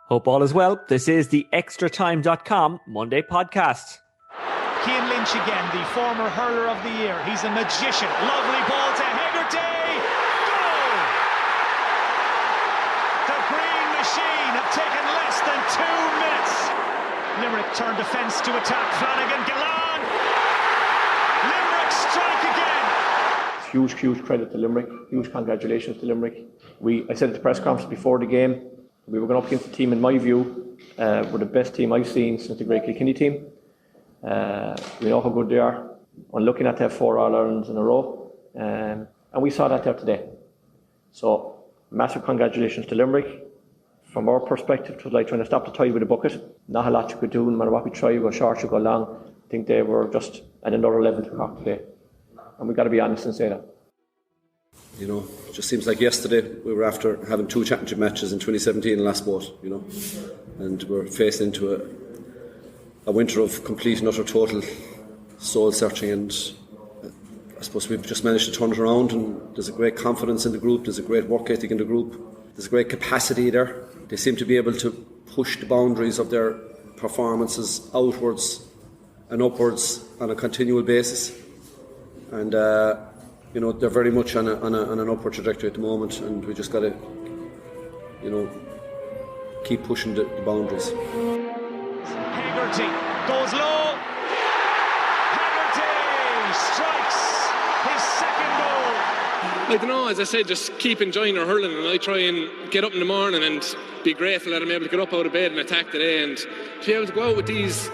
Hope all is well. This is the extratime.com Monday podcast. Cian Lynch again, the former hurler of the year. He's a magician. Lovely ball to Hegarty. Goal! The Green Machine have taken less than 2 minutes. Limerick turn defence to attack. Flanagan, Gillan. Limerick strike again. Huge credit to Limerick. Huge congratulations to Limerick. I said at the press conference before the game, we were going up against a team, in my view, were the best team I've seen since the great Kilkenny team. We know how good they are. Unlucky not to have 4 All-Irelands in a row. And we saw that there today. So, massive congratulations to Limerick. From our perspective, it was like trying to stop the tide with a bucket. Not a lot you could do, no matter what we try, you go short, you go long. I think they were just at another level to Cork today. And we've got to be honest and say that. You know, it just seems like yesterday we were after having 2 championship matches in 2017 and last sport, you know, and we're faced into a winter of complete and utter total soul searching, and I suppose we've just managed to turn it around, and there's a great confidence in the group, there's a great work ethic in the group, there's a great capacity there. They seem to be able to push the boundaries of their performances outwards and upwards on a continual basis, and you know, they're very much on an upward trajectory at the moment, and we just got to, you know, keep pushing the boundaries. Hegarty goes low. Hegarty strikes his second goal. I don't know, as I said, just keep enjoying our hurling, and I try and get up in the morning and be grateful that I'm able to get up out of bed and attack today, and to be able to go out with these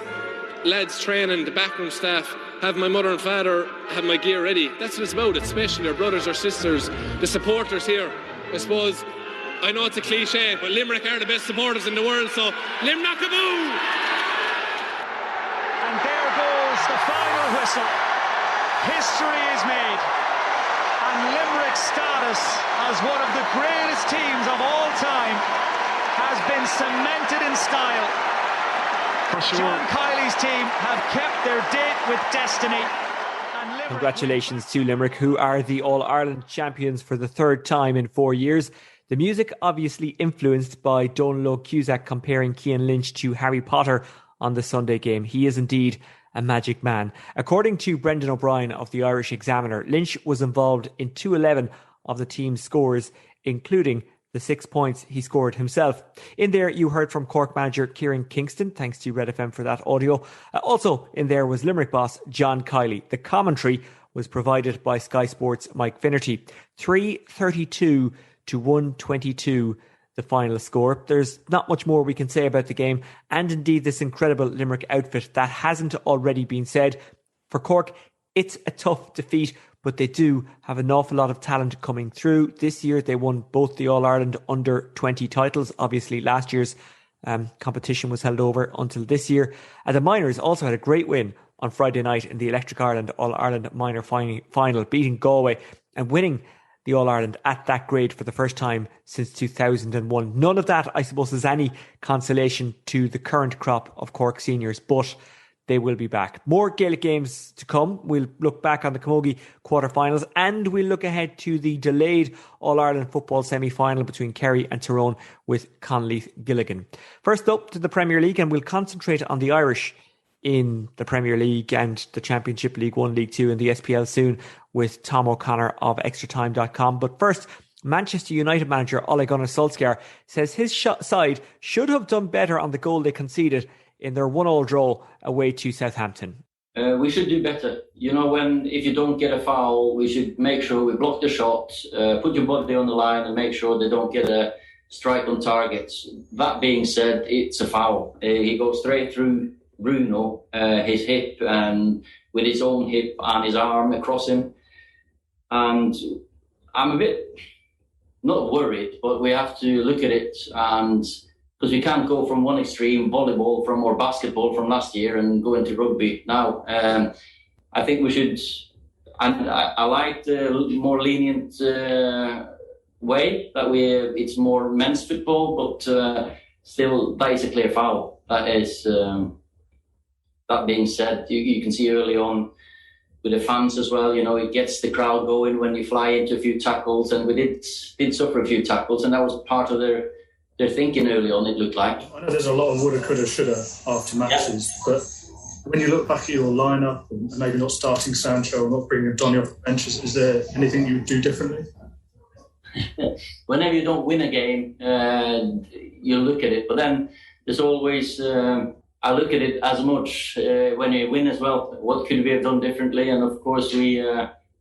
lads training, the backroom staff, have my mother and father have my gear ready. That's what it's about. It's special. Our brothers, our sisters, the supporters here. I suppose, I know it's a cliche, but Limerick are the best supporters in the world, so Limnackaboo! And there goes the final whistle. History is made, and Limerick's status as one of the greatest teams of all time has been cemented in style. John Kiley's team have kept their date with destiny. Congratulations to Limerick, who are the All-Ireland champions for the 3rd time in 4 years. The music obviously influenced by Donal Cusack comparing Cian Lynch to Harry Potter on the Sunday game. He is indeed a magic man. According to Brendan O'Brien of the Irish Examiner, Lynch was involved in 211 of the team's scores, including the 6 points he scored himself. In there, you heard from Cork manager Kieran Kingston. Thanks to Red FM for that audio. Also in there was Limerick boss John Kiley. The commentary was provided by Sky Sports' Mike Finnerty. 332 to 122, the final score. There's not much more we can say about the game, and indeed this incredible Limerick outfit that hasn't already been said. For Cork, it's a tough defeat, but they do have an awful lot of talent coming through. This year they won both the All-Ireland under-20 titles. Obviously last year's competition was held over until this year. And the Miners also had a great win on Friday night in the Electric Ireland All-Ireland Minor final, beating Galway and winning the All-Ireland at that grade for the first time since 2001. None of that, I suppose, is any consolation to the current crop of Cork seniors, but they will be back. More Gaelic games to come. We'll look back on the Camogie quarterfinals, and we'll look ahead to the delayed All-Ireland football semi-final between Kerry and Tyrone with Conleith Gilligan. First up to the Premier League, and we'll concentrate on the Irish in the Premier League and the Championship, League 1, League 2 and the SPL soon with Tom O'Connor of extratime.com. But first, Manchester United manager Ole Gunnar Solskjaer says his side should have done better on the goal they conceded in their 1-1 draw away to Southampton. We should do better. You know, if you don't get a foul, we should make sure we block the shot, put your body on the line and make sure they don't get a strike on target. That being said, it's a foul. He goes straight through Bruno, his hip, and with his own hip and his arm across him. And I'm a bit, not worried, but we have to look at it, and because we can't go from one extreme, volleyball or basketball from last year, and go into rugby now. I think we should, and I like the more lenient way that it's more men's football, but still that is a clear foul. That is, that being said, you can see early on with the fans as well, you know, it gets the crowd going when you fly into a few tackles, and we did suffer a few tackles, and that was part of their thinking early on, it looked like. I know there's a lot of woulda, coulda, shoulda after matches, but when you look back at your lineup and maybe not starting Sancho or not bringing Donny off the bench, is there anything you would do differently? Whenever you don't win a game, you look at it. But then there's always, I look at it as much when you win as well. What could we have done differently? And of course, we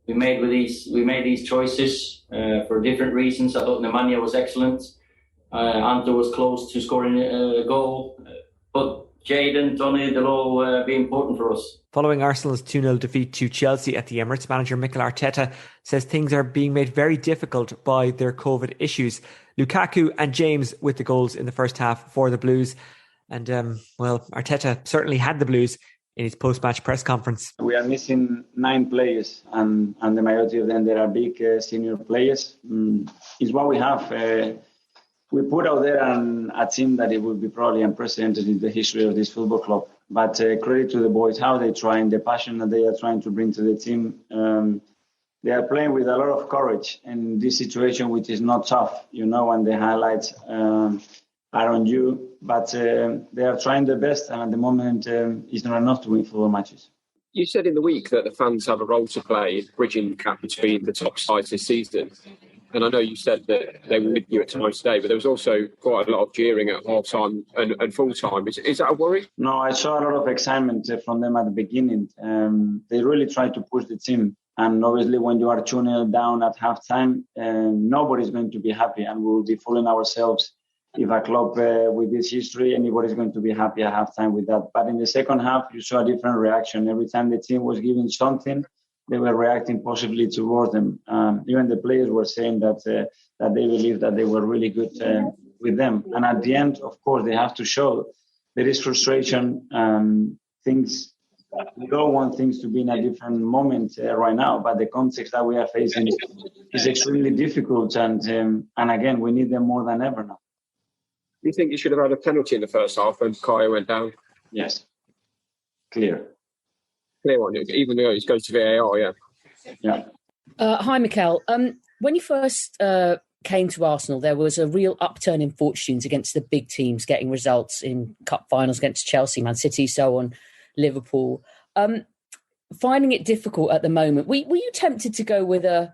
made these choices for different reasons. I thought Nemanja was excellent. Anto was close to scoring a goal. But Jayden, Donny, they'll all be important for us. Following Arsenal's 2-0 defeat to Chelsea at the Emirates, manager Mikel Arteta says things are being made very difficult by their COVID issues. Lukaku and James with the goals in the first half for the Blues. And, Arteta certainly had the Blues in his post-match press conference. We are missing 9 players, and the majority of them, they are big senior players. It's what we have. We put out there a team that it would be probably unprecedented in the history of this football club. But credit to the boys, how they try and the passion that they are trying to bring to the team. They are playing with a lot of courage in this situation, which is not tough, and the highlights are on you. But they are trying their best, and at the moment, it's not enough to win football matches. You said in the week that the fans have a role to play in bridging the gap between the top sides this season. And I know you said that they were with you at times today, but there was also quite a lot of jeering at half-time and full-time. Is that a worry? No, I saw a lot of excitement from them at the beginning. They really tried to push the team. And obviously, when you are 2-0 down at half-time, nobody's going to be happy. And we will be fooling ourselves if a club with this history, anybody's going to be happy at half-time with that. But in the second half, you saw a different reaction. Every time the team was giving something, they were reacting positively towards them. Even the players were saying that they believed that they were really good with them. And at the end, of course, they have to show there is frustration. We don't want things to be in a different moment right now, but the context that we are facing is extremely difficult. And again, we need them more than ever now. Do you think you should have had a penalty in the first half when Kaya went down? Yes. Clear one, even though it goes to VAR, yeah. Hi, Mikel. When you first came to Arsenal, there was a real upturn in fortunes against the big teams, getting results in cup finals against Chelsea, Man City, so on, Liverpool. Finding it difficult at the moment, were you tempted to go with a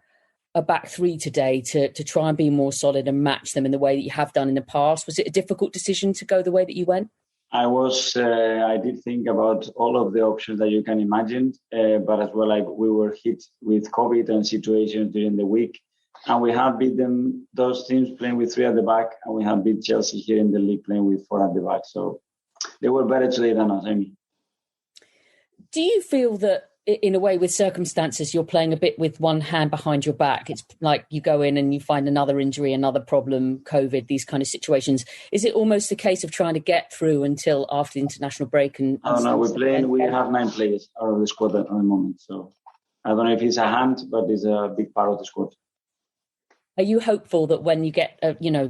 back three today to try and be more solid and match them in the way that you have done in the past? Was it a difficult decision to go the way that you went? I did think about all of the options that you can imagine, but as well, we were hit with COVID and situations during the week. And we have beaten those teams playing with 3 at the back, and we have beat Chelsea here in the league playing with 4 at the back. So they were better today than us, Amy. Do you feel that, in a way, with circumstances, you're playing a bit with one hand behind your back? It's like you go in and you find another injury, another problem, COVID, these kind of situations. Is it almost a case of trying to get through until after the international break? We have 9 players out of the squad at the moment. So I don't know if it's a hand, but it's a big part of the squad. Are you hopeful that when you get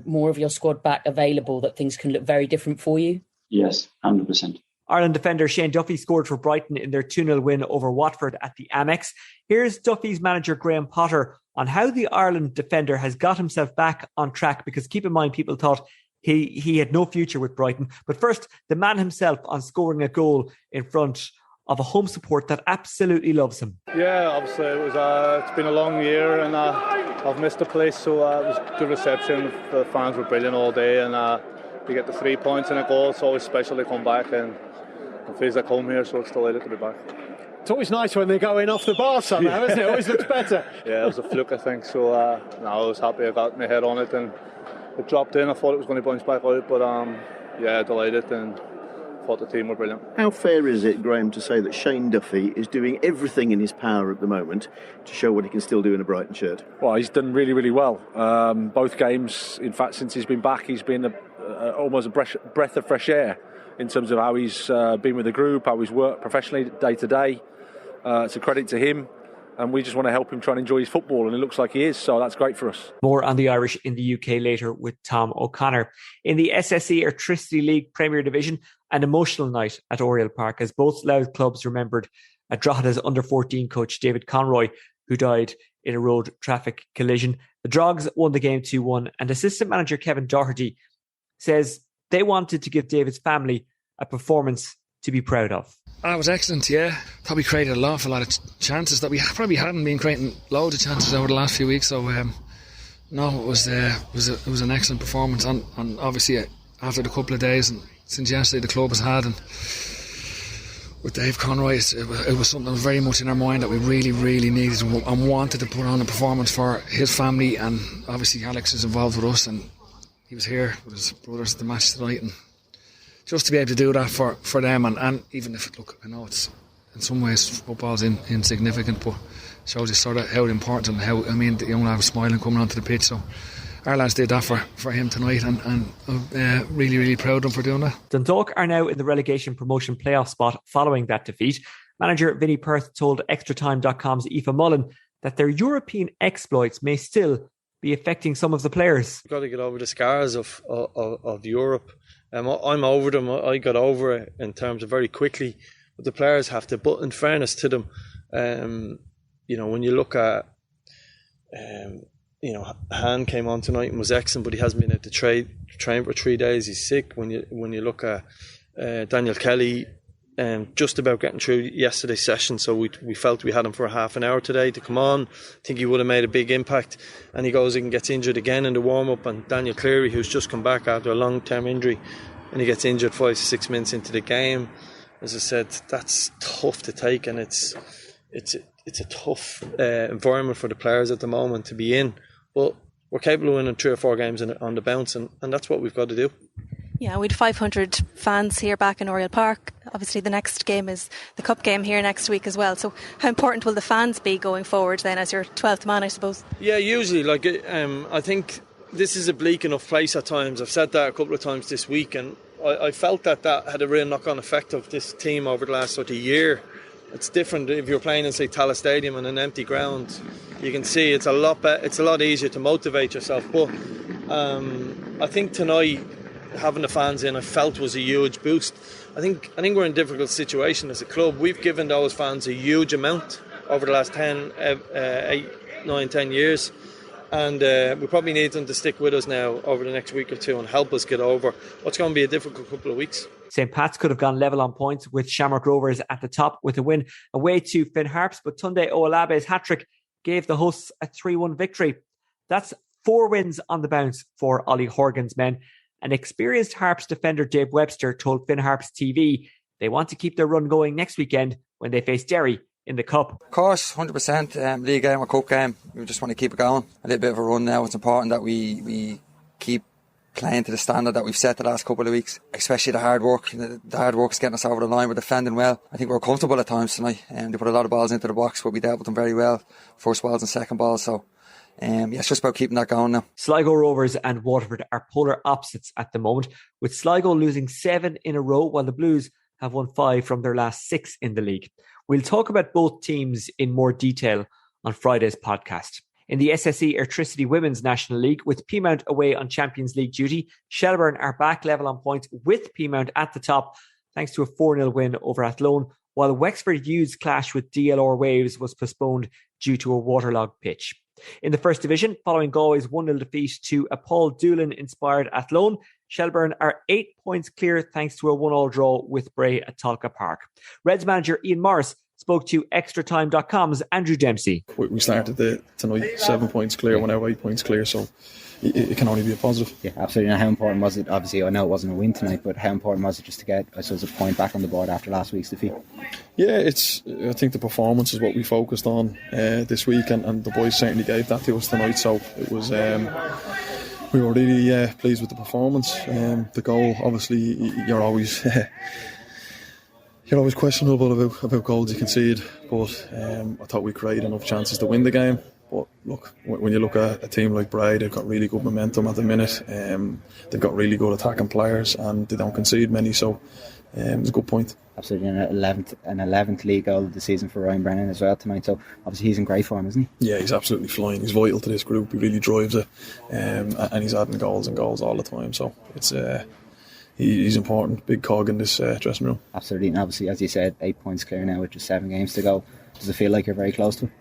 more of your squad back available, that things can look very different for you? Yes, 100%. Ireland defender Shane Duffy scored for Brighton in their 2-0 win over Watford at the Amex. Here's Duffy's manager Graham Potter on how the Ireland defender has got himself back on track, because keep in mind, people thought he had no future with Brighton. But first, the man himself on scoring a goal in front of a home support that absolutely loves him. Yeah, obviously it's been a long year and I've missed the place, so it was good reception. The fans were brilliant all day, and you get the 3 points and a goal. It's always special to come back, and it feels like home here, so it's delighted to be back. It's always nice when they go in off the bar somehow, isn't it? It always looks better. Yeah, it was a fluke, I think. So I was happy I got my head on it, and it dropped in. I thought it was going to bounce back out, but delighted, and thought the team were brilliant. How fair is it, Graham, to say that Shane Duffy is doing everything in his power at the moment to show what he can still do in a Brighton shirt? Well, he's done really, really well. Both games, in fact, since he's been back, he's been almost a breath of fresh air in terms of how he's been with the group, how he's worked professionally day to day. It's a credit to him, and we just want to help him try and enjoy his football, and it looks like he is, so that's great for us. More on the Irish in the UK later with Tom O'Connor. In the SSE Electricity League Premier Division, an emotional night at Oriel Park as both Louth clubs remembered Drogheda's under-14 coach David Conroy, who died in a road traffic collision. The Drogs won the game 2-1, and assistant manager Kevin Doherty says they wanted to give David's family a performance to be proud of. It was excellent, yeah. Probably created an awful lot of chances that we probably hadn't been creating loads of chances over the last few weeks. So, no, it was an excellent performance. And obviously, after the couple of days and since yesterday, the club has had, and with Dave Conroy, it was something that was very much in our mind that we really, really needed and wanted to put on a performance for his family. And obviously, Alex is involved with us, and he was here with his brothers at the match tonight, and just to be able to do that for them, and even if, look, I know it's in some ways football's insignificant, but it shows you sort of how important and how, I mean, the young lad was smiling coming onto the pitch. So our lads did that for him tonight, and really, really proud of them for doing that. Dundalk are now in the relegation promotion playoff spot following that defeat. Manager Vinny Perth told ExtraTime.com's Aoife Mullen that their European exploits may still be affecting some of the players. You've got to get over the scars of Europe. I'm over them. I got over it in terms of very quickly, but the players have to. But in fairness to them, when you look at, Han came on tonight and was excellent, but he hasn't been able to train for 3 days. He's sick. When you look at Daniel Kelly, just about getting through yesterday's session, so we felt we had him for a half an hour today to come on. I think he would have made a big impact, and he goes and gets injured again in the warm-up. And Daniel Cleary, who's just come back after a long-term injury, and he gets injured 5 to 6 minutes into the game. As I said, that's tough to take, and it's a tough environment for the players at the moment to be in. But we're capable of winning 3 or 4 games on the bounce, and that's what we've got to do. Yeah, we had 500 fans here back in Oriel Park. Obviously the next game is the Cup game here next week as well. So how important will the fans be going forward then as your 12th man, I suppose? Yeah, usually. I think this is a bleak enough place at times. I've said that a couple of times this week, and I felt that had a real knock-on effect of this team over the last sort of year. It's different if you're playing in, say, Tallaght Stadium on an empty ground. You can see it's a lot easier to motivate yourself. But I think tonight, having the fans in, I felt was a huge boost. I think we're in a difficult situation as a club. We've given those fans a huge amount over the last 10 years, and we probably need them to stick with us now over the next week or two and help us get over what's going to be a difficult couple of weeks. St. Pat's could have gone level on points with Shamrock Rovers at the top with a win away to Finn Harps, but Tunde Owolabe's hat-trick gave the hosts a 3-1 victory. That's 4 wins on the bounce for Ollie Horgan's men. An experienced Harps defender, Dave Webster, told Finn Harps TV they want to keep their run going next weekend when they face Derry in the Cup. Of course, 100%. League game or Cup game, we just want to keep it going. A little bit of a run now. It's important that we keep playing to the standard that we've set the last couple of weeks, especially the hard work. The hard work's getting us over the line. We're defending well. I think we're comfortable at times tonight. They put a lot of balls into the box, but we dealt with them very well. First balls and second balls, so it's just about keeping that going now. Sligo Rovers and Waterford are polar opposites at the moment, with Sligo losing 7 in a row while the Blues have won 5 from their last 6 in the league. We'll talk about both teams in more detail on Friday's podcast. In the SSE Airtricity Women's National League, with Peamount away on Champions League duty, Shelbourne are back level on points with Peamount at the top thanks to a 4-0 win over Athlone, while Wexford U's clash with DLR Waves was postponed due to a waterlogged pitch. In the First Division, following Galway's 1-0 defeat to a Paul Doolan-inspired Athlone, Shelbourne are 8 points clear thanks to a 1-1 draw with Bray at Tolka Park. Reds manager Ian Morris spoke to ExtraTime.com's Andrew Dempsey. We started tonight 7 points clear, we're now 8 points clear, so it can only be a positive. Yeah, absolutely. And how important was it? Obviously, I know it wasn't a win tonight, but how important was it just to get, I suppose, a point back on the board after last week's defeat? Yeah, I think the performance is what we focused on this week, and the boys certainly gave that to us tonight. So it was. We were really pleased with the performance. The goal, obviously, you're always questionable about goals you concede, but I thought we created enough chances to win the game. But look, when you look at a team like Bray, they've got really good momentum at the minute. They've got really good attacking players, and they don't concede many. So it's a good point. Absolutely, an 11th league goal of the season for Ryan Brennan as well tonight. So obviously he's in great form, isn't he? Yeah, he's absolutely flying. He's vital to this group. He really drives it, and he's adding goals and goals all the time. So it's he's important, big cog in this dressing room. Absolutely, and obviously, as you said, 8 points clear now with just 7 games to go. Does it feel like you're very close to it?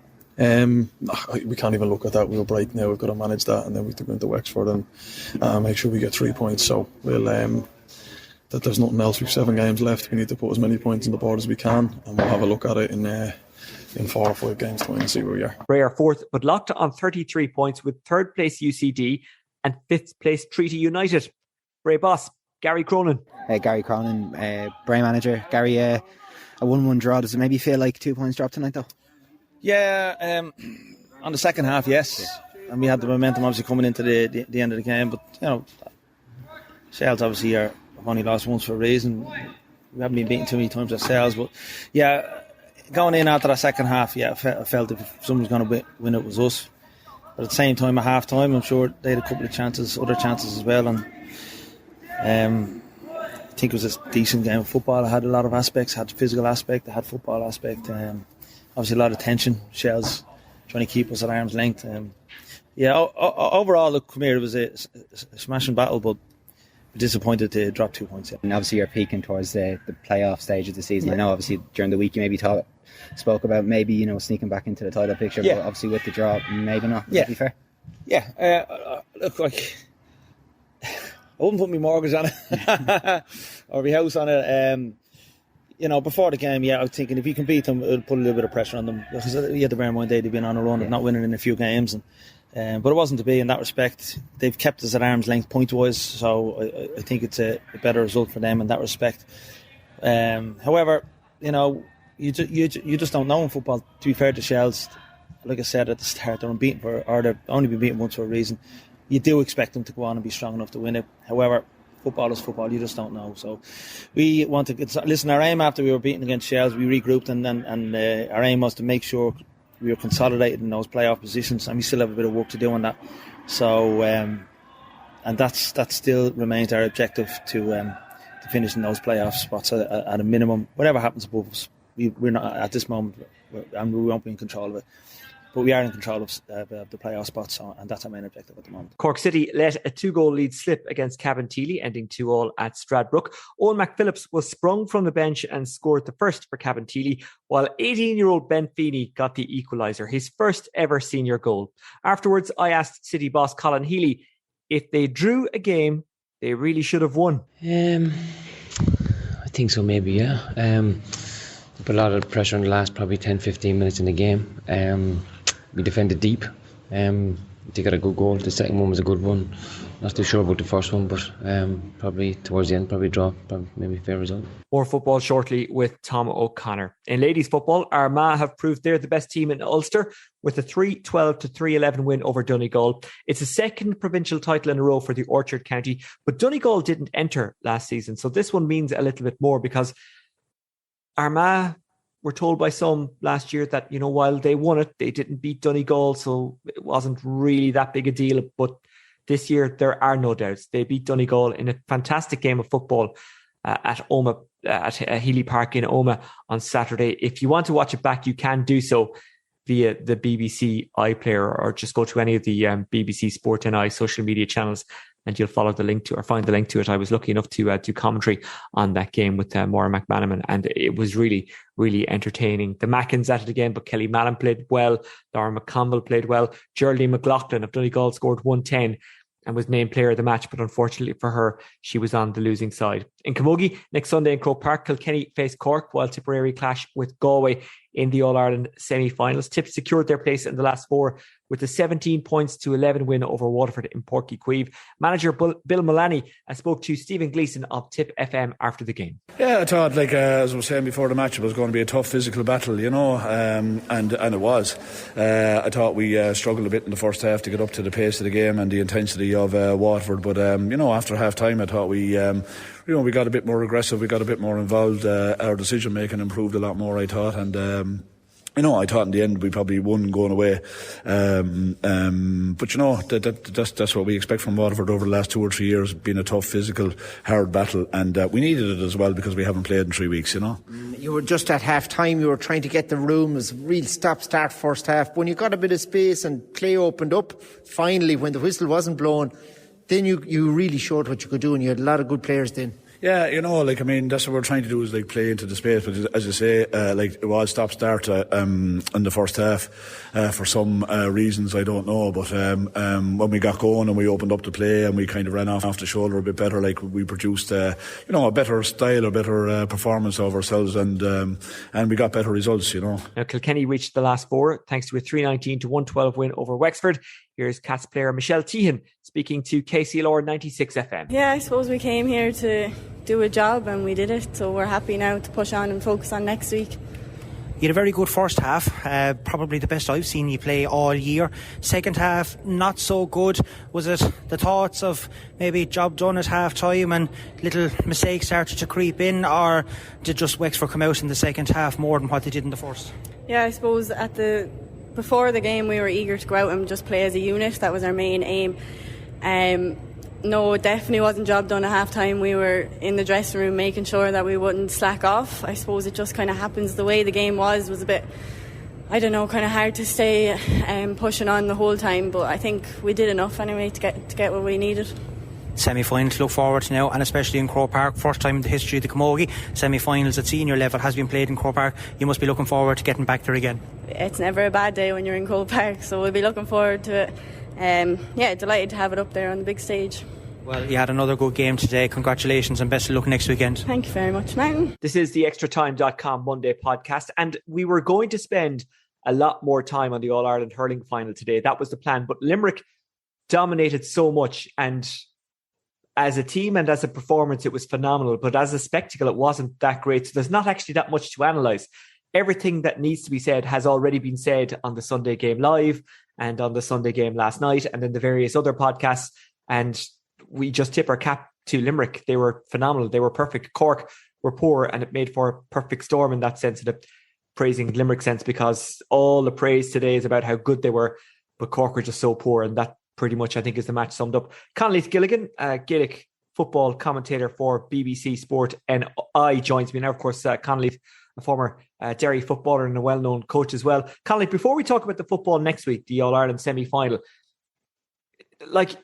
We can't even look at that. We'll break now. We've got to manage that, and then we have to go into Wexford and make sure we get 3 points. So we'll that there's nothing else. We've 7 games left. We need to put as many points on the board as we can, and we'll have a look at it in 4 or 5 games time and see where we are. Bray are 4th, but locked on 33 points with 3rd place UCD and 5th place Treaty United. Bray boss Gary Cronin. Gary Cronin, Bray manager. Gary, a 1-1 draw. Does it maybe feel like 2 points dropped tonight though? Yeah, on the second half, yes. And we had the momentum obviously coming into the end of the game, but you know, Shells obviously have only lost once for a reason. We haven't been beaten too many times ourselves, but yeah, going in after that second half, yeah, I felt if someone was going to win, it was us. But at the same time, at half time, I'm sure they had a couple of chances, other chances as well, and I think it was a decent game of football. It had a lot of aspects, had the physical aspect, it had football aspect, obviously a lot of tension, Shells trying to keep us at arm's length. Overall, look, come here, it was a smashing battle, but disappointed to drop 2 points. And obviously you're peaking towards the playoff stage of the season. Yeah. I know obviously during the week you maybe spoke about maybe sneaking back into the title picture, but obviously with the draw, maybe not. Would that be fair? Yeah, look, like I wouldn't put my mortgage on it or my house on it. Before the game, I was thinking if you can beat them, it'll put a little bit of pressure on them, because you had to bear in mind they've been on a run of not winning in a few games, but it wasn't to be in that respect. They've kept us at arm's length point-wise, so I think it's a better result for them in that respect. However, you just don't know in football. To be fair to Shells, like I said at the start, they're unbeaten they've only been beaten once for a reason. You do expect them to go on and be strong enough to win it. However, football is football, you just don't know. So we want to listen. Our aim after we were beaten against Shells, we regrouped, and our aim was to make sure we were consolidated in those playoff positions, and we still have a bit of work to do on that. So and that still remains our objective to finish in those playoff spots at a minimum. Whatever happens above us, we're not at this moment, and we won't be in control of it. But we are in control of the playoff spots, and that's our main objective at the moment. Cork City let a 2-goal lead slip against Cabinteely, ending 2-2 at Stradbrook. Owen McPhillips was sprung from the bench and scored the first for Cabinteely, while 18-year-old Ben Feeney got the equaliser, his first ever senior goal. Afterwards, I asked City boss Colin Healy if they drew a game they really should have won. I think so, maybe, yeah. Put a lot of pressure on the last probably 10-15 minutes in the game. We defended deep. They got a good goal. The second one was a good one. Not too sure about the first one, but probably towards the end, probably draw, maybe a fair result. More football shortly with Tom O'Connor. In ladies football, Armagh have proved they're the best team in Ulster with a 3-12 to 3-11 win over Donegal. It's a second provincial title in a row for the Orchard County, but Donegal didn't enter last season, so this one means a little bit more, because Armagh were told by some last year that, while they won it, they didn't beat Donegal, so it wasn't really that big a deal. But this year, there are no doubts. They beat Donegal in a fantastic game of football at Omagh, at Healy Park in Omagh on Saturday. If you want to watch it back, you can do so via the BBC iPlayer, or just go to any of the BBC Sport NI social media channels, and you'll follow the link to, or find the link to it. I was lucky enough to do commentary on that game with Maura McManaman, and it was really, really entertaining. The Mackins at it again, but Kelly Mallon played well. Laura McConville played well. Geraldine McLaughlin of Donegal scored 110 and was named player of the match, but unfortunately for her, she was on the losing side. In Camogie, next Sunday in Croke Park, Kilkenny face Cork, while Tipperary clash with Galway in the All-Ireland semi-finals. Tip secured their place in the last four with a 17 points to 11 win over Waterford in Porky Queeve. Manager Bill Mullaney spoke to Stephen Gleeson of Tip FM after the game. Yeah, I thought, as I was saying before the match, it was going to be a tough physical battle, and it was. I thought we struggled a bit in the first half to get up to the pace of the game and the intensity of Waterford, but after half time I thought we got a bit more aggressive, we got a bit more involved, our decision making improved a lot more, I thought, and I thought in the end we probably won going away, but that's what we expect from Waterford over the last 2 or 3 years, being a tough, physical, hard battle, and we needed it as well because we haven't played in 3 weeks. You were just at half time, you were trying to get the room, it was real stop-start first half, but when you got a bit of space and play opened up finally when the whistle wasn't blown, then you really showed what you could do, and you had a lot of good players then. Yeah, you know, like, I mean, that's what we're trying to do, is like play into the space. But as you say, like, it was stop-start in the first half for some reasons I don't know. But when we got going and we opened up the play and we kind of ran off the shoulder a bit better, like, we produced, you know, a better style, a better performance of ourselves, and we got better results, you know. Now, Kilkenny reached the last four thanks to a 319-112 win over Wexford. Here's Cats player Michelle Tehan speaking to KCLR 96 FM. Yeah, I suppose we came here to do a job and we did it, so we're happy now to push on and focus on next week. You had a very good first half, probably the best I've seen you play all year. Second half, not so good. Was it the thoughts of maybe job done at half time and little mistakes started to creep in, or did just Wexford come out in the second half more than what they did in the first? Yeah, I suppose before the game we were eager to go out and just play as a unit. That was our main aim. No, it definitely wasn't job done at half time. We were in the dressing room making sure that we wouldn't slack off. I suppose it just kind of happens the way the game was a bit, I don't know, kind of hard to stay pushing on the whole time, but I think we did enough anyway to get what we needed. Semi-final to look forward to now, and especially in Croke Park, first time in the history of the Camogie, semi-finals at senior level has been played in Croke Park. You must be looking forward to getting back there again. It's never a bad day when you're in Croke Park, so we'll be looking forward to it. Yeah, delighted to have it up there on the big stage. Well, you had another good game today. Congratulations and best of luck next weekend. Thank you very much, Martin. This is the extratime.com Monday podcast, and we were going to spend a lot more time on the All-Ireland hurling final today. That was the plan, but Limerick dominated so much, and as a team and as a performance, it was phenomenal. But as a spectacle, it wasn't that great. So there's not actually that much to analyse. Everything that needs to be said has already been said on the Sunday Game Live and on the Sunday Game last night and then the various other podcasts. And we just tip our cap to Limerick. They were phenomenal. They were perfect. Cork were poor, and it made for a perfect storm in that sense, in the praising Limerick sense, because all the praise today is about how good they were, but Cork were just so poor, and that pretty much, I think, is the match summed up. Conleith Gilligan, Gaelic football commentator for BBC Sport NI, joins me now. Of course, Conleith, a former Derry footballer and a well-known coach as well. Conleith, before we talk about the football next week, the All-Ireland semi-final, like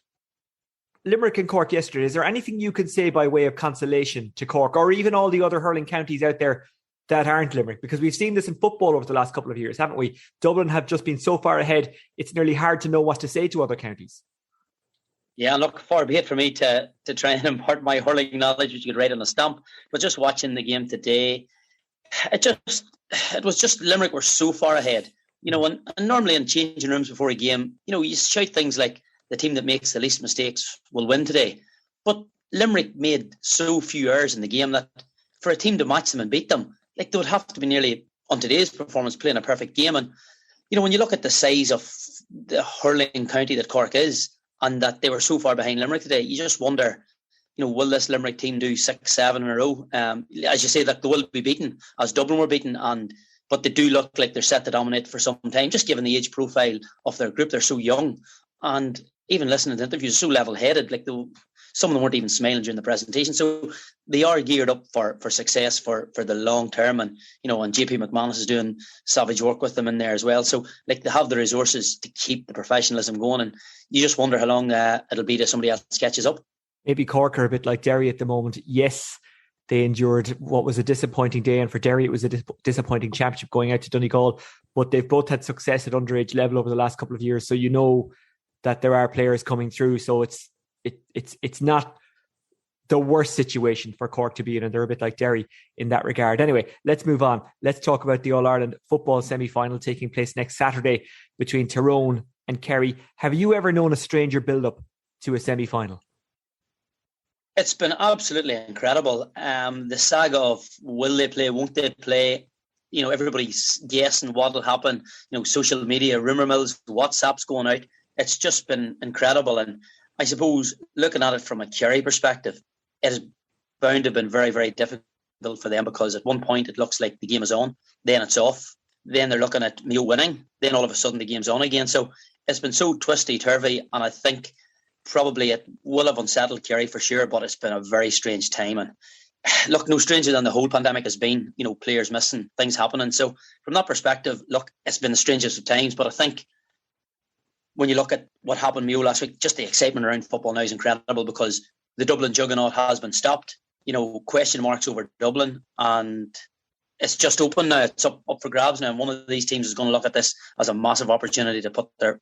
Limerick and Cork yesterday, is there anything you can say by way of consolation to Cork, or even all the other hurling counties out there that aren't Limerick? Because we've seen this in football over the last couple of years, haven't we? Dublin have just been so far ahead, it's nearly hard to know what to say to other counties. Yeah, look, far be it for me to try and impart my hurling knowledge, which you could write on a stamp. But just watching the game today, it was just Limerick were so far ahead. You know, and normally in changing rooms before a game, you know, you shout things like the team that makes the least mistakes will win today. But Limerick made so few errors in the game that for a team to match them and beat them, like, they would have to be nearly, on today's performance, playing a perfect game. And, you know, when you look at the size of the hurling county that Cork is, and that they were so far behind Limerick today, you just wonder, you know, will this Limerick team do 6-7 in a row? As you say, that they will be beaten, as Dublin were beaten, but they do look like they're set to dominate for some time, just given the age profile of their group. They're so young, and even listening to interviews, so level-headed, like some of them weren't even smiling during the presentation. So they are geared up for success for the long term. And, you know, and JP McManus is doing savage work with them in there as well. So, like, they have the resources to keep the professionalism going. And you just wonder how long it'll be till somebody else catches up. Maybe Cork are a bit like Derry at the moment. Yes, they endured what was a disappointing day. And for Derry, it was a disappointing championship going out to Donegal. But they've both had success at underage level over the last couple of years. So you know that there are players coming through. So it's not the worst situation for Cork to be in, and they're a bit like Derry in that regard. Anyway, let's move on. Let's talk about the All-Ireland football semi-final taking place next Saturday between Tyrone and Kerry. Have you ever known a stranger build-up to a semi-final? It's been absolutely incredible. The saga of will they play, won't they play? You know, everybody's guessing what will happen. You know, social media, rumour mills, WhatsApp's going out. It's just been incredible. And I suppose looking at it from a Kerry perspective, it is bound to have been very, very difficult for them, because at one point it looks like the game is on, then it's off, then they're looking at Mayo winning, then all of a sudden the game's on again. So it's been so twisty-turvy, and I think probably it will have unsettled Kerry for sure, but it's been a very strange time. And look, no stranger than the whole pandemic has been, you know, players missing, things happening. So from that perspective, look, it's been the strangest of times, but I think when you look at what happened in Mayo last week, just the excitement around football now is incredible, because the Dublin juggernaut has been stopped. question marks over Dublin, and it's just open now. It's up for grabs now, and one of these teams is going to look at this as a massive opportunity to put their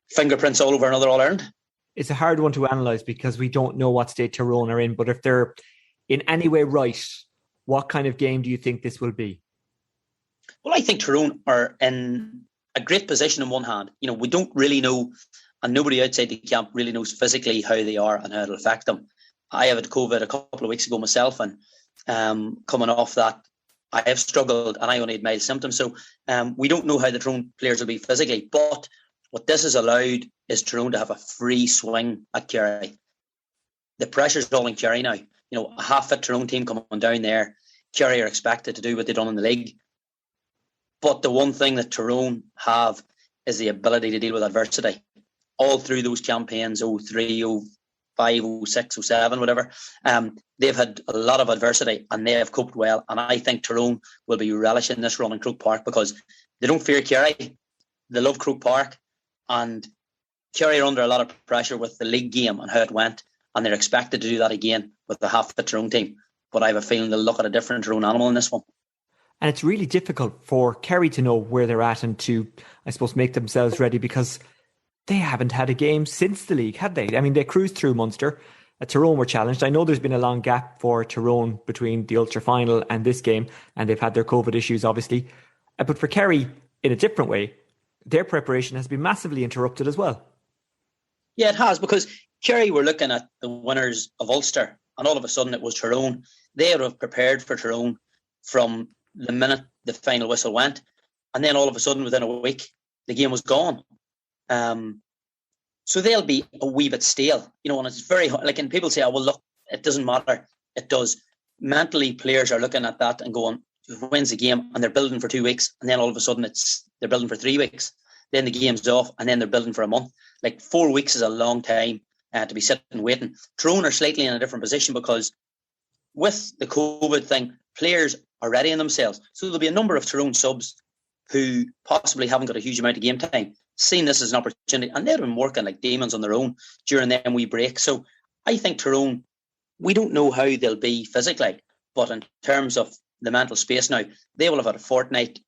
fingerprints all over another All-Ireland. It's a hard one to analyse because we don't know what state Tyrone are in, but if they're in any way right, what kind of game do you think this will be? Well, I think Tyrone are in a great position in one hand. We don't really know, and nobody outside the camp really knows physically how they are and how it'll affect them. I had COVID a couple of weeks ago myself, and coming off that, I have struggled and I only had mild symptoms. So we don't know how the Tyrone players will be physically, but what this has allowed is Tyrone to have a free swing at Kerry. The pressure's all on Kerry now. A half-fit Tyrone team coming down there, Kerry are expected to do what they've done in the league. But the one thing that Tyrone have is the ability to deal with adversity. All through those campaigns, 03, 05, 06, 07, whatever, they've had a lot of adversity and they have coped well. And I think Tyrone will be relishing this run in Croke Park because they don't fear Kerry. They love Croke Park. And Kerry are under a lot of pressure with the league game and how it went, and they're expected to do that again with the half-fit Tyrone team. But I have a feeling they'll look at a different Tyrone animal in this one. And it's really difficult for Kerry to know where they're at and to, I suppose, make themselves ready because they haven't had a game since the league, had they? I mean, they cruised through Munster. Tyrone were challenged. I know there's been a long gap for Tyrone between the Ulster final and this game, and they've had their COVID issues, obviously. But for Kerry, in a different way, their preparation has been massively interrupted as well. Yeah, it has, because Kerry were looking at the winners of Ulster, and all of a sudden it was Tyrone. They would have prepared for Tyrone from the minute the final whistle went, and then all of a sudden, within a week, the game was gone. So they'll be a wee bit stale, and it's very like, and people say, "Oh, well, look, it doesn't matter." It does. Mentally, players are looking at that and going, "Who wins the game?" And they're building for 2 weeks, and then all of a sudden, they're building for 3 weeks. Then the game's off, and then they're building for a month. Like 4 weeks is a long time to be sitting waiting. Tyrone are slightly in a different position because with the COVID thing, players are readying themselves. So there'll be a number of Tyrone subs who possibly haven't got a huge amount of game time, seeing this as an opportunity, and they've been working like demons on their own during them wee break. So I think Tyrone, we don't know how they'll be physically, but in terms of the mental space now, they will have had a fortnight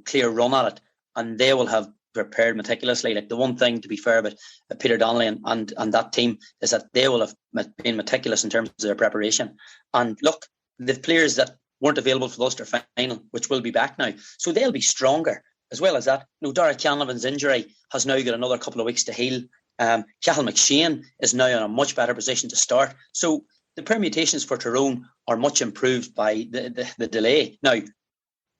clear run at it, and they will have prepared meticulously. Like, the one thing, to be fair, about Peter Donnelly and that team is that they will have been meticulous in terms of their preparation. And look, the players that weren't available for the Ulster final, which will be back now, so they'll be stronger. As well as that, Dara Canavan's injury has now got another couple of weeks to heal. Cathal McShane is now in a much better position to start. So the permutations for Tyrone are much improved by the delay. Now,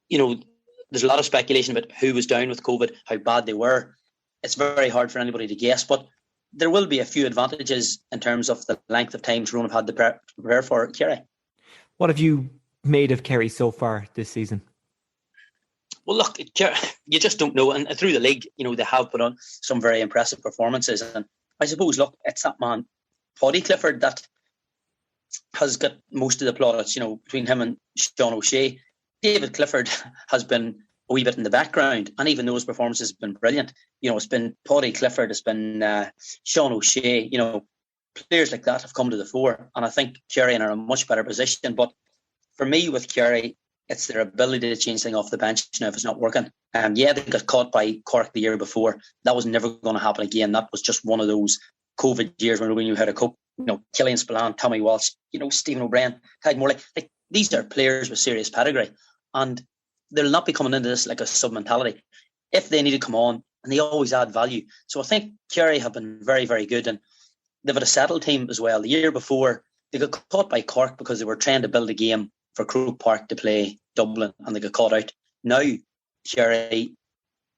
there's a lot of speculation about who was down with COVID, how bad they were. It's very hard for anybody to guess, but there will be a few advantages in terms of the length of time Tyrone have had to prepare for Kerry. What have you made of Kerry so far this season? Well, look, you just don't know. And through the league, they have put on some very impressive performances. And I suppose, look, it's that man, Paddy Clifford, that has got most of the plaudits, between him and Sean O'Shea. David Clifford has been a wee bit in the background. And even though his performances have been brilliant, it's been Paddy Clifford, it's been Sean O'Shea, players like that have come to the fore. And I think Kerry are in a much better position. But for me, with Kerry, it's their ability to change things off the bench now if it's not working. They got caught by Cork the year before. That was never going to happen again. That was just one of those COVID years when nobody knew how to cope. Killian Spillane, Tommy Walsh, Stephen O'Brien, Tadhg Morley. Like, these are players with serious pedigree. And they'll not be coming into this like a sub-mentality. If they need to come on, and they always add value. So I think Kerry have been very, very good. And they've had a settled team as well. The year before, they got caught by Cork because they were trying to build a game for Croke Park to play Dublin, and they got caught out. Now, Kerry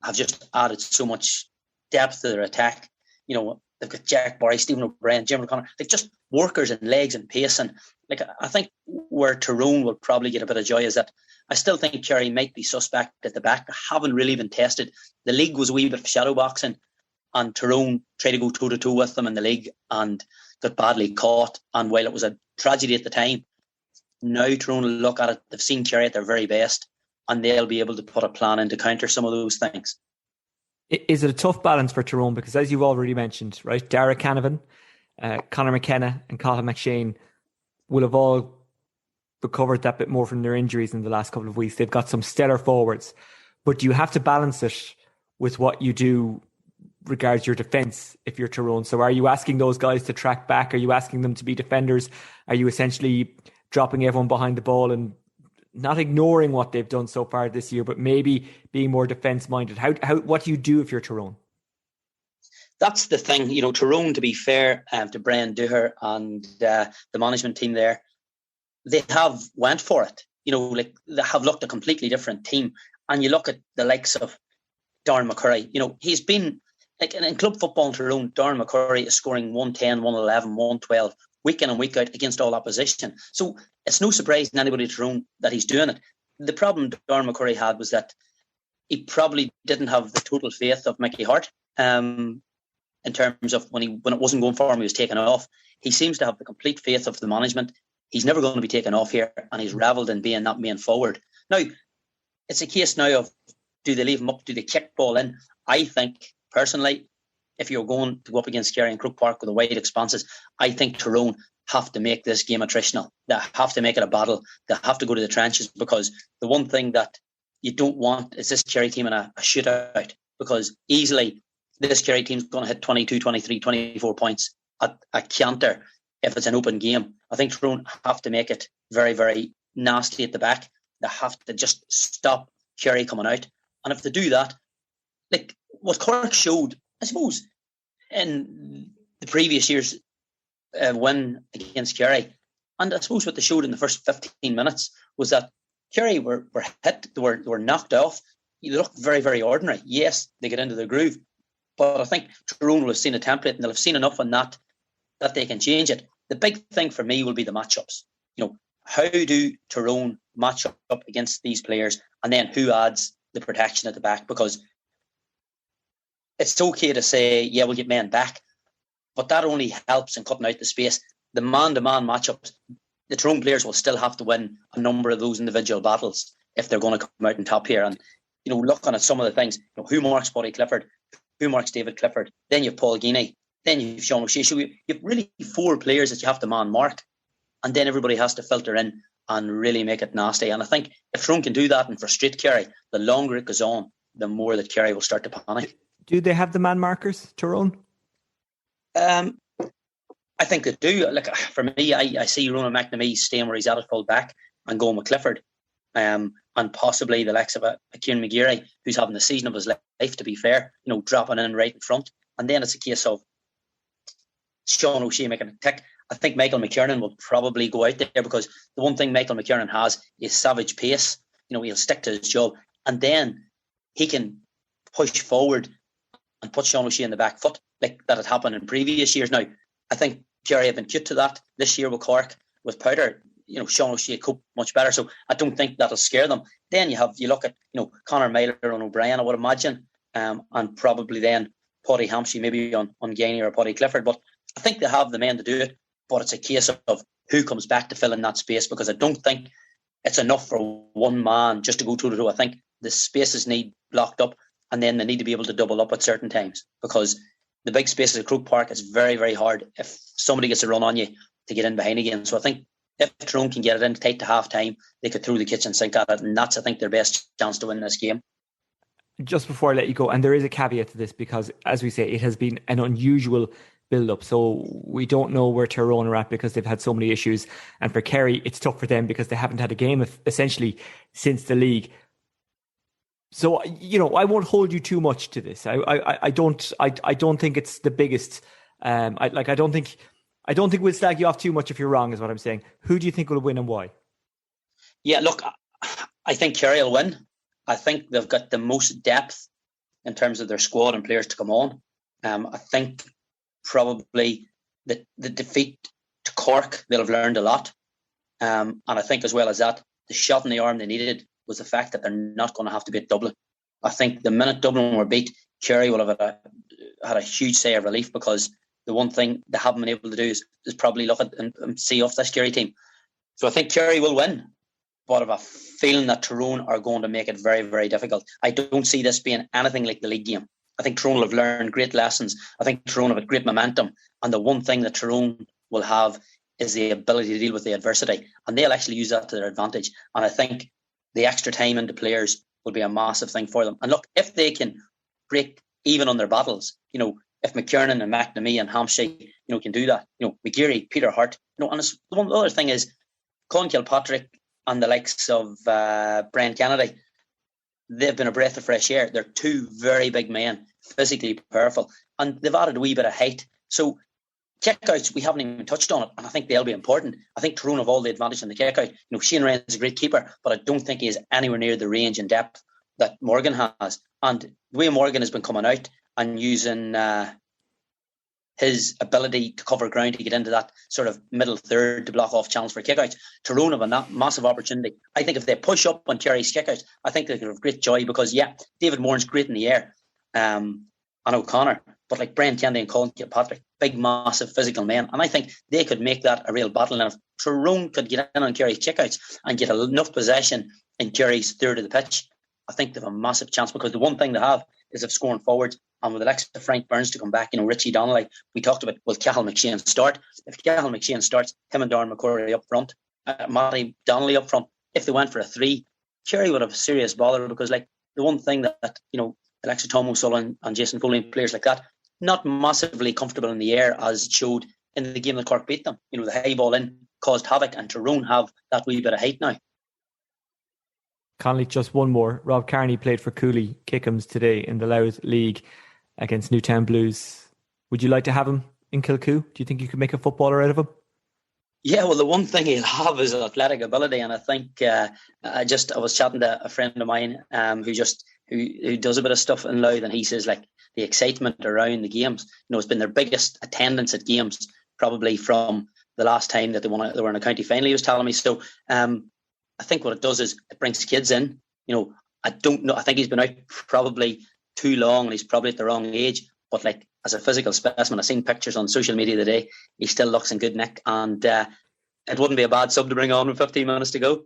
have just added so much depth to their attack. They've got Jack Barry, Stephen O'Brien, Jim O'Connor. They're just workers and legs and pace. And I think where Tyrone will probably get a bit of joy is that I still think Kerry might be suspect at the back. They haven't really been tested. The league was a wee bit of shadow boxing, and Tyrone tried to go toe-to-toe with them in the league and got badly caught. And while it was a tragedy at the time, now Tyrone will look at it, they've seen Kerry at their very best, and they'll be able to put a plan in to counter some of those things. Is it a tough balance for Tyrone? Because as you've already mentioned, right, Dara Canavan, Conor McKenna and Cathal McShane will have all recovered that bit more from their injuries in the last couple of weeks. They've got some stellar forwards, but you have to balance it with what you do regards your defence if you're Tyrone. So are you asking those guys to track back? Are you asking them to be defenders? Are you essentially dropping everyone behind the ball and not ignoring what they've done so far this year, but maybe being more defence-minded? What do you do if you're Tyrone? That's the thing, Tyrone, to be fair to Bray Wanderers and the management team there, they have went for it. They have looked a completely different team. And you look at the likes of Darren McCurry, he's been, in club football in Tyrone, Darren McCurry is scoring 110, 111, 112, week in and week out against all opposition. So it's no surprise in anybody in Tyrone that he's doing it. The problem Darren McCurry had was that he probably didn't have the total faith of Mickey Hart. In terms of when it wasn't going for him, he was taken off. He seems to have the complete faith of the management. He's never going to be taken off here, and he's revelled in being that main forward. Now, it's a case now of, do they leave him up? Do they kick ball in? I think, personally, if you're going to go up against Kerry and Croke Park with the wide expanses, I think Tyrone have to make this game attritional. They have to make it a battle. They have to go to the trenches, because the one thing that you don't want is this Kerry team in a shootout, because easily this Kerry team's going to hit 22, 23, 24 points at a canter if it's an open game. I think Tyrone have to make it very, very nasty at the back. They have to just stop Kerry coming out. And if they do that, like what Cork showed, I suppose, in the previous year's win against Kerry, and I suppose what they showed in the first 15 minutes was that Kerry were hit, they were knocked off. They looked very, very ordinary. Yes, they get into the groove. But I think Tyrone will have seen a template, and they'll have seen enough on that they can change it. The big thing for me will be the matchups. How do Tyrone match up against these players, and then who adds the protection at the back? Because it's okay to say, yeah, we'll get men back, but that only helps in cutting out the space. The man-to-man matchups, the Tyrone players will still have to win a number of those individual battles if they're going to come out on top here. And, looking at some of the things, who marks Buddy Clifford? Who marks David Clifford? Then you have Paul Guinea. Then you have Sean O'Shea. So you have really 4 players that you have to man mark. And then everybody has to filter in and really make it nasty. And I think if Tyrone can do that and frustrate Kerry, the longer it goes on, the more that Kerry will start to panic. Do they have the man markers, Tyrone? I think they do. Like, for me, I see Ronan McNamee staying where he's at full back and going with Clifford. And possibly the likes of a Kieran McGeary, who's having the season of his life, to be fair, dropping in right in front. And then it's a case of Sean O'Shea making a tick. I think Michael McKiernan will probably go out there, because the one thing Michael McKiernan has is savage pace. He'll stick to his job, and then he can push forward and put Sean O'Shea in the back foot, like that had happened in previous years. Now, I think Kerry have been cute to that this year with Cork, with Powder. Sean O'Shea coped much better, so I don't think that'll scare them. Then you look at Conor Meyler and O'Brien, I would imagine, and probably then Paddy Hampshire maybe on Gainey or Paddy Clifford. But I think they have the men to do it. But it's a case of who comes back to fill in that space, because I don't think it's enough for one man just to go toe-to-toe. I think the spaces need blocked up, and then they need to be able to double up at certain times, because the big spaces at Croke Park is very, very hard if somebody gets a run on you to get in behind again. So I think if Tyrone can get it in tight to half time, they could throw the kitchen sink at it, and that's, I think, their best chance to win this game. Just before I let you go, and there is a caveat to this, because as we say, it has been an unusual build-up, so we don't know where Tyrone are at because they've had so many issues, and for Kerry it's tough for them because they haven't had a game essentially since the league. So I won't hold you too much to this. I don't think it's the biggest. I don't think we'll slag you off too much if you're wrong, is what I'm saying. Who do you think will win and why? Yeah, look, I think Kerry will win. I think they've got the most depth in terms of their squad and players to come on. I think probably the defeat to Cork, they'll have learned a lot. And I think as well as that, the shot in the arm they needed was the fact that they're not going to have to beat Dublin. I think the minute Dublin were beat, Kerry will have had a huge sigh of relief, because the one thing they haven't been able to do is probably look at and see off this Kerry team. So I think Kerry will win, but I have a feeling that Tyrone are going to make it very, very difficult. I don't see this being anything like the league game. I think Tyrone will have learned great lessons. I think Tyrone have had great momentum. And the one thing that Tyrone will have is the ability to deal with the adversity, and they'll actually use that to their advantage. And I think the extra time into players will be a massive thing for them. And look, if they can break even on their battles, if McKiernan and McNamee and Hampshire, can do that, McGeary, Peter Hart, and it's, one other thing is Colin Kilpatrick and the likes of Brian Kennedy, they've been a breath of fresh air. They're two very big men, physically powerful, and they've added a wee bit of height. So kickouts, we haven't even touched on it, and I think they'll be important. I think Tyrone have all the advantage in the kickout. Shane Ryan is a great keeper, but I don't think he is anywhere near the range and depth that Morgan has. And the way Morgan has been coming out and using his ability to cover ground to get into that sort of middle third to block off channels for kickouts, Tyrone have a massive opportunity. I think if they push up on Kerry's kickouts, I think they could have great joy, because David Moran's great in the air, and O'Connor, but like Brian Kennedy and Colin Kilpatrick, big massive physical men, and I think they could make that a real battle. And if Tyrone could get in on Kerry's kickouts and get enough possession in Kerry's third of the pitch, I think they have a massive chance, because the one thing they have is of scoring forwards. And with Alexa Frank Burns to come back, Richie Donnelly, we talked about, will Cathal McShane start? If Cathal McShane starts, him and Darren McCorry up front, Matty Donnelly up front, if they went for a 3, Kerry would have serious bother, because the one thing that, Alexa Tom O'Sullivan and Jason Foley, players like that, not massively comfortable in the air, as it showed in the game that Cork beat them. The high ball in caused havoc, and Tyrone have that wee bit of height now. Conleith, just one more. Rob Kearney played for Cooley Kickham's today in the Louth League against Newtown Blues. Would you like to have him in Kilcoo? Do you think you could make a footballer out of him? Yeah, well, the one thing he'll have is athletic ability, and I think I was chatting to a friend of mine who does a bit of stuff in Louth, and he says the excitement around the games. It's been their biggest attendance at games probably from the last time that they were in a county final. He was telling me. So I think what it does is it brings kids in. I don't know. I think he's been out probably too long, and he's probably at the wrong age. But as a physical specimen, I've seen pictures on social media today. He still looks in good nick, and it wouldn't be a bad sub to bring on with 15 minutes to go.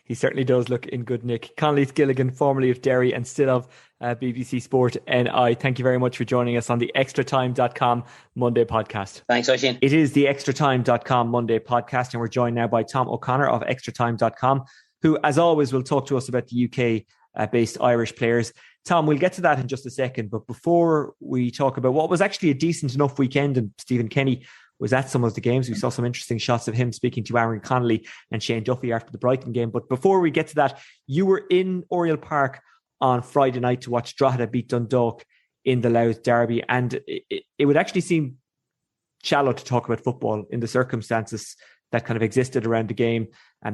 He certainly does look in good nick. Conleith Gilligan, formerly of Derry and still of BBC Sport NI, thank you very much for joining us on the extratime.com Monday podcast. Thanks, Oisin. It is the extratime.com Monday podcast, and we're joined now by Tom O'Connor of extratime.com, who, as always, will talk to us about the UK-based Irish players. Tom, we'll get to that in just a second, but before we talk about what was actually a decent enough weekend, and Stephen Kenny was at some of the games. We saw some interesting shots of him speaking to Aaron Connolly and Shane Duffy after the Brighton game. But before we get to that, you were in Oriel Park on Friday night to watch Drogheda beat Dundalk in the Louth derby, and it would actually seem shallow to talk about football in the circumstances that kind of existed around the game.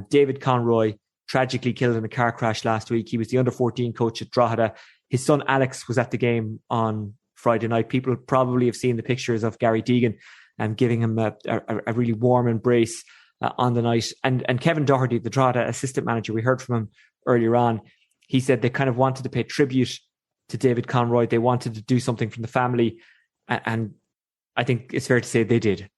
David Conroy tragically killed in a car crash last week. He was the under-14 coach at Drogheda. His son Alex was at the game on Friday night. People probably have seen the pictures of Gary Deegan giving him a really warm embrace on the night. And Kevin Doherty, the Drogheda assistant manager, we heard from him earlier on. He said they kind of wanted to pay tribute to David Conroy. They wanted to do something from the family. And I think it's fair to say they did.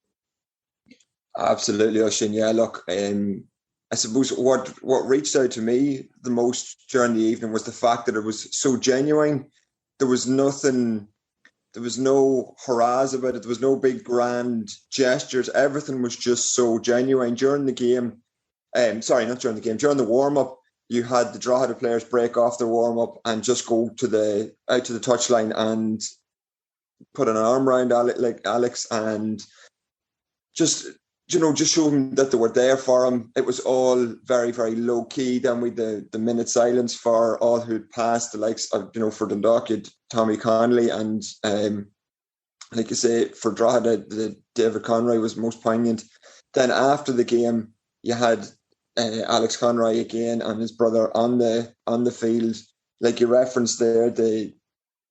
Absolutely, Oisin. Yeah, look, I suppose what reached out to me the most during the evening was the fact that it was so genuine. There was nothing, there was no hurrahs about it. There was no big grand gestures. Everything was just so genuine. During the game, during the warm-up, you had the Drogheda players break off their warm-up and just go out to the touchline and put an arm around Alex and just show him that they were there for him. It was all very, very low key. Then we the minute silence for all who'd passed, the likes of, for Dundalk, Tommy Connolly, and like I say, for Drogheda, the David Conroy was most poignant. Then after the game, you had Alex Conroy again and his brother on the field. Like you referenced there, the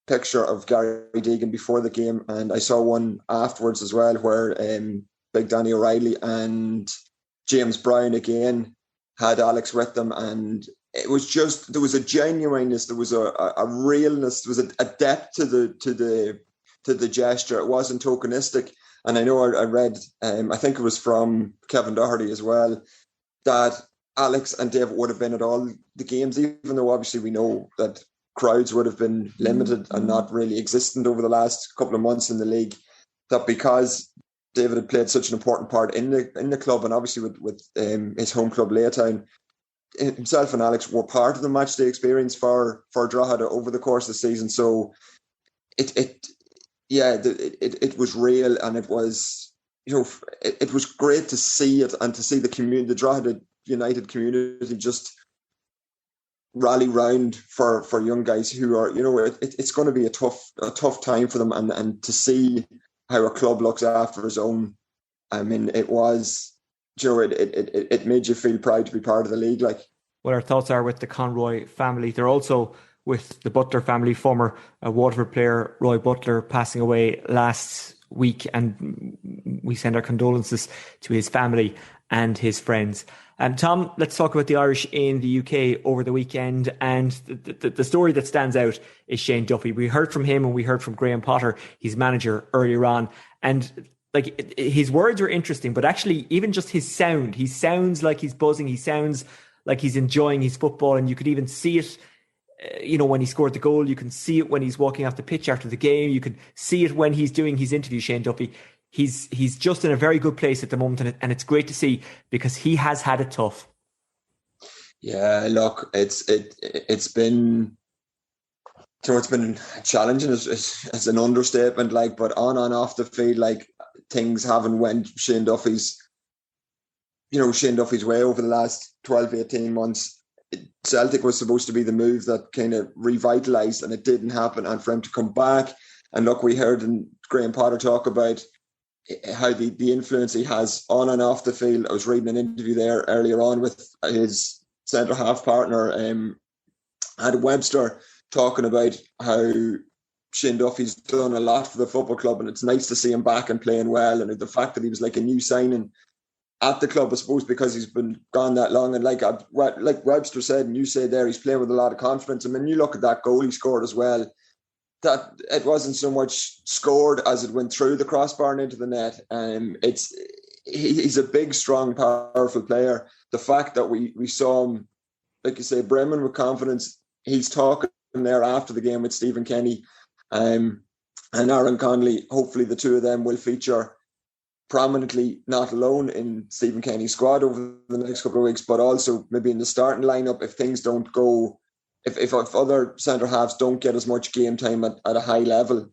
picture of Gary Deegan before the game, and I saw one afterwards as well where Big Danny O'Reilly and James Brown again had Alex with them, and it was just, there was a genuineness, there was a realness, there was a depth to the gesture. It wasn't tokenistic. And I know I read, I think it was from Kevin Doherty as well, that Alex and David would have been at all the games, even though obviously we know that crowds would have been limited and not really existent over the last couple of months in the league, that because David had played such an important part in the club, and obviously with his home club Laytown. Himself and Alex were part of the match day experience for Drogheda over the course of the season. So it was real, and it was, it was great to see it, and to see the Drogheda United community just rally round for young guys who are, it's going to be a tough time for them, and to see how a club looks after his own. I mean, it was, it made you feel proud to be part of the league. Like, well, our thoughts are with the Conroy family. They're also with the Butler family. Former Waterford player Roy Butler passing away last week, and we send our condolences to his family and his friends. Tom, let's talk about the Irish in the UK over the weekend. And the story that stands out is Shane Duffy. We heard from him, and we heard from Graham Potter, his manager, earlier on. And like, his words were interesting, but actually even just his sound, he sounds like he's buzzing. He sounds like he's enjoying his football. And you could even see it, when he scored the goal. You can see it when he's walking off the pitch after the game. You can see it when he's doing his interview, Shane Duffy. He's just in a very good place at the moment, and it's great to see, because he has had it tough. Yeah, look, it's been, it's been challenging as an understatement, like, but on and off the field, like, things haven't went Shane Duffy's way over the last 12, 18 months. Celtic was supposed to be the move that kind of revitalised, and it didn't happen. And for him to come back, and look, we heard Graham Potter talk about how the influence he has on and off the field. I was reading an interview there earlier on with his centre half partner, Adam Webster, talking about how Shane Duffy's done a lot for the football club, and it's nice to see him back and playing well. And the fact that he was like a new signing at the club, I suppose, because he's been gone that long. And like Webster said, and you said there, he's playing with a lot of confidence. I mean, you look at that goal he scored as well, that it wasn't so much scored as it went through the crossbar and into the net. He's a big, strong, powerful player. The fact that we saw him, like you say, brimming with confidence. He's talking there after the game with Stephen Kenny and Aaron Conleith. Hopefully the two of them will feature prominently, not alone in Stephen Kenny's squad over the next couple of weeks, but also maybe in the starting lineup if things don't go, if other centre halves don't get as much game time at a high level.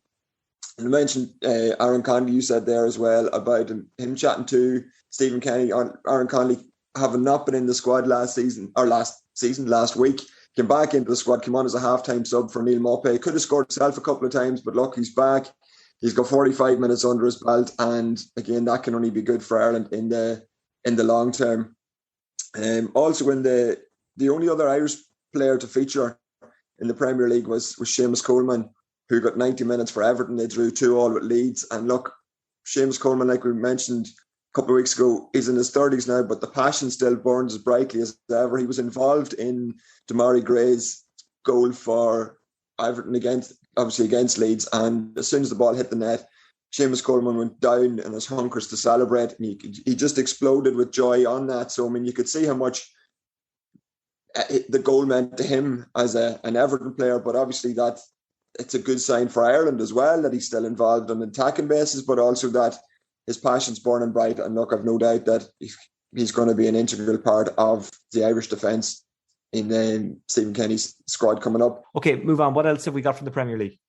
And I mentioned Aaron Conleith, you said there as well about him chatting to Stephen Kenny. Aaron Conleith having not been in the squad last week, came back into the squad, came on as a half-time sub for Neil Maupay. Could have scored himself a couple of times, but look, he's back. He's got 45 minutes under his belt, and again, that can only be good for Ireland in the long term. Also, in the only other Irish player to feature in the Premier League was Seamus Coleman, who got 90 minutes for Everton. They drew 2-2 with Leeds. And look, Seamus Coleman, like we mentioned a couple of weeks ago, is in his 30s now, but the passion still burns as brightly as ever. He was involved in Damari Gray's goal for Everton against Leeds, and as soon as the ball hit the net, Seamus Coleman went down in his hunkers to celebrate, and he just exploded with joy on that. So I mean, you could see how much the goal meant to him as an Everton player, but obviously that it's a good sign for Ireland as well, that he's still involved on an attacking basis, but also that his passion's burning bright. And look, I've no doubt that he's going to be an integral part of the Irish defence in Stephen Kenny's squad coming up. Okay, move on. What else have we got from the Premier League?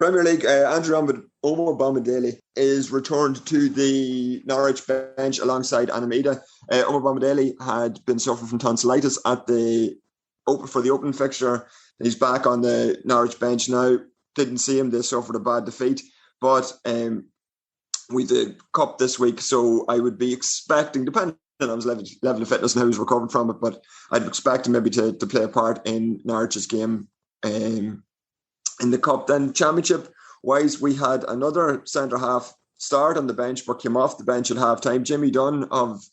Omar Bombadeli is returned to the Norwich bench alongside Anamida. Omar Bombadeli had been suffering from tonsillitis for the opening fixture. He's back on the Norwich bench now. Didn't see him. They suffered a bad defeat. But we did cup this week, so I would be expecting, depending on his level of fitness and how he's recovered from it, but I'd expect him maybe to play a part in Norwich's game in the cup. Then championship-wise, we had another centre-half start on the bench, but came off the bench at half-time. Jimmy Dunn of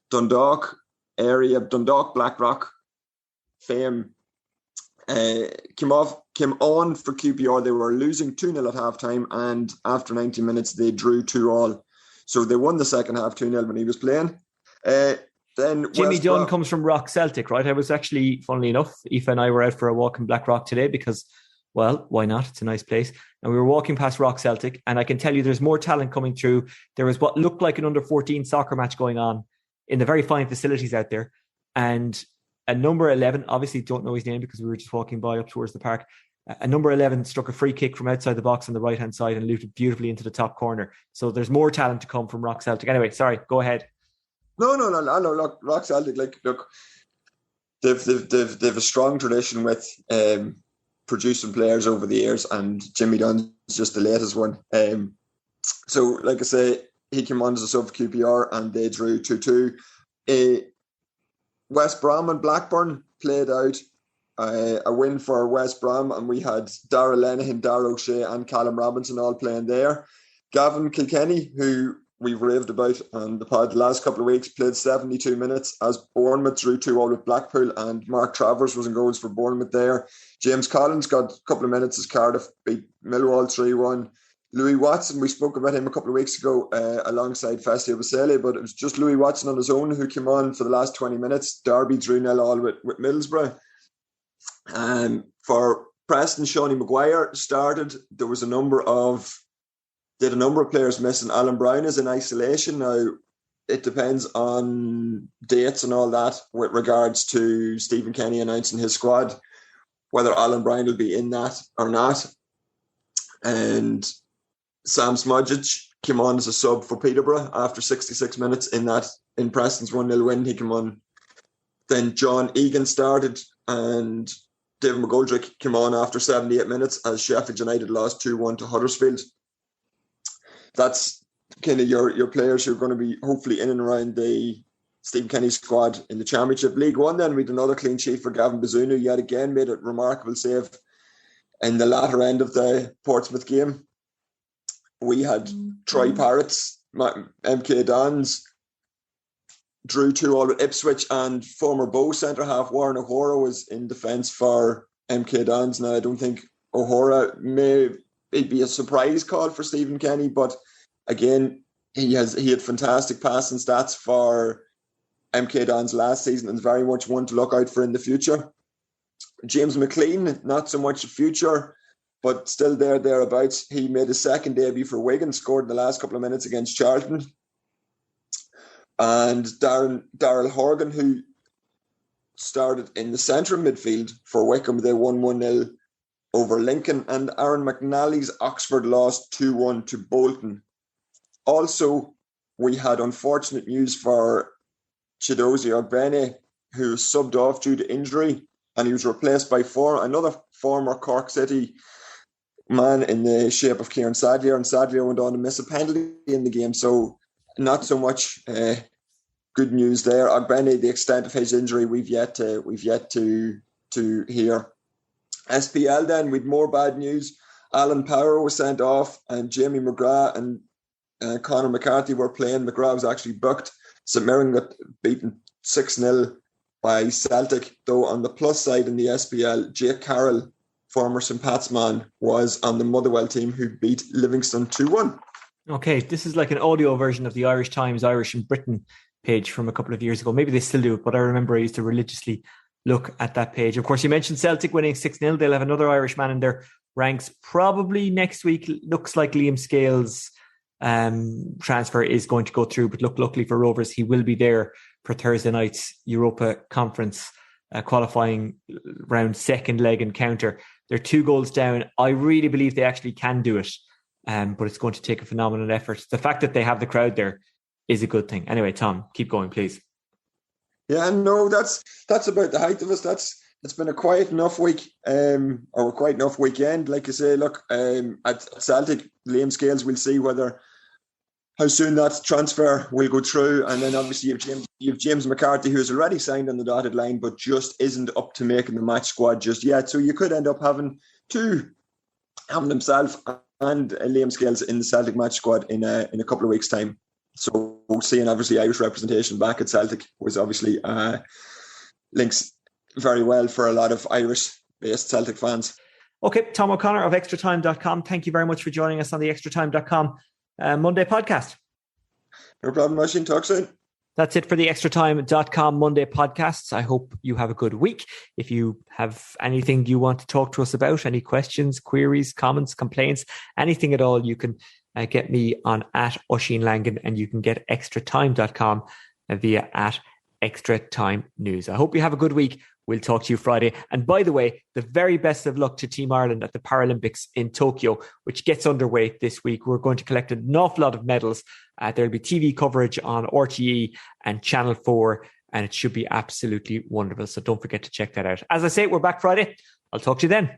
Dundalk Blackrock fame, came on for QPR. They were losing 2-0 at half-time, and after 90 minutes, they drew 2-2. So they won the second half 2-0 when he was playing. Then Jimmy Dunn comes from Rock Celtic, right? I was actually, funnily enough, Aoife and I were out for a walk in Blackrock today because Well, why not? It's a nice place. And we were walking past Rock Celtic, and I can tell you there's more talent coming through. There was what looked like an under-14 soccer match going on in the very fine facilities out there. And a number 11, obviously don't know his name because we were just walking by up towards the park. A number 11 struck a free kick from outside the box on the right-hand side and looted beautifully into the top corner. So there's more talent to come from Rock Celtic. Anyway, sorry, go ahead. No. Look, Rock Celtic, they've a strong tradition with producing players over the years, and Jimmy Dunn's just the latest one. So, like I say, he came on as a sub for QPR, and they drew 2-2. West Brom and Blackburn played out a win for West Brom, and we had Darragh Lenihan, Darragh O'Shea and Callum Robinson all playing there. Gavin Kilkenny, who we've raved about on the pod the last couple of weeks, played 72 minutes as Bournemouth drew 2-2 with Blackpool, and Mark Travers was in goals for Bournemouth there. James Collins got a couple of minutes as Cardiff beat Millwall 3-1. Louis Watson, we spoke about him a couple of weeks ago alongside Fasti Obasele, but it was just Louis Watson on his own who came on for the last 20 minutes. Derby drew 0-0 with Middlesbrough. For Preston, Shawnee Maguire started. There was a number of players missing. Alan Brown is in isolation now. It depends on dates and all that with regards to Stephen Kenny announcing his squad, whether Alan Brown will be in that or not. And Sam Smudgic came on as a sub for Peterborough after 66 minutes in Preston's 1-0 win. He came on. Then John Egan started, and David McGoldrick came on after 78 minutes as Sheffield United lost 2-1 to Huddersfield. That's kind of your players who are going to be hopefully in and around the Stephen Kenny squad in the Championship. League One, then, we had another clean sheet for Gavin Bazunu, who yet again made a remarkable save in the latter end of the Portsmouth game. We had Troy Parrott's, MK Dons, drew 2-2 with Ipswich, and former Bow centre-half Warren O'Hora was in defence for MK Dons. Now, I don't think O'Hora it'd be a surprise call for Stephen Kenny, but again, he had fantastic passing stats for MK Dons last season and is very much one to look out for in the future. James McLean, not so much a future, but still thereabouts. He made his second debut for Wigan, scored in the last couple of minutes against Charlton. And Daryl Horgan, who started in the centre midfield for Wickham, they won 1-0 over Lincoln. And Aaron McNally's Oxford lost 2-1 to Bolton. Also, we had unfortunate news for Chidozie Ogbene, who subbed off due to injury, and he was replaced by another former Cork City man in the shape of Kieran Sadlier, and Sadlier went on to miss a penalty in the game. So not so much good news there. Ogbene, the extent of his injury, we've yet to hear. SPL then, with more bad news. Alan Power was sent off, and Jamie McGrath and Conor McCarthy were playing. McGrath was actually booked. St Mirren got beaten 6-0 by Celtic, though on the plus side in the SPL, Jake Carroll, former St Pat's man, was on the Motherwell team who beat Livingston 2-1. Okay, this is like an audio version of the Irish Times Irish in Britain page from a couple of years ago. Maybe they still do it, but I remember I used to religiously look at that page. Of course, you mentioned Celtic winning 6-0. They'll have another Irish man in their ranks probably next week. Looks like Liam Scales' transfer is going to go through, but look, luckily for Rovers, he will be there for Thursday night's Europa Conference qualifying round second leg encounter. They're 2 goals down. I really believe they actually can do it, but it's going to take a phenomenal effort. The fact that they have the crowd there is a good thing. Anyway, Tom, keep going, please. Yeah, no, that's about the height of us. It's been a quiet enough week, or a quiet enough weekend. Like I say, look, at Celtic, Liam Scales, we'll see how soon that transfer will go through. And then obviously you have James McCarthy, who's already signed on the dotted line, but just isn't up to making the match squad just yet. So you could end up having himself and Liam Scales in the Celtic match squad in a couple of weeks' time. So seeing obviously Irish representation back at Celtic was obviously links very well for a lot of Irish-based Celtic fans. Okay, Tom O'Connor of extratime.com. Thank you very much for joining us on the extratime.com Monday podcast. No problem, Oisin. Talk soon. That's it for the extratime.com Monday podcasts. I hope you have a good week. If you have anything you want to talk to us about, any questions, queries, comments, complaints, anything at all, you can get me on @Oisin Langan, and you can get extratime.com via @extratimenews. I hope you have a good week. We'll talk to you Friday. And by the way, the very best of luck to Team Ireland at the Paralympics in Tokyo, which gets underway this week. We're going to collect an awful lot of medals. There'll be TV coverage on RTE and Channel 4, and it should be absolutely wonderful. So don't forget to check that out. As I say, we're back Friday. I'll talk to you then.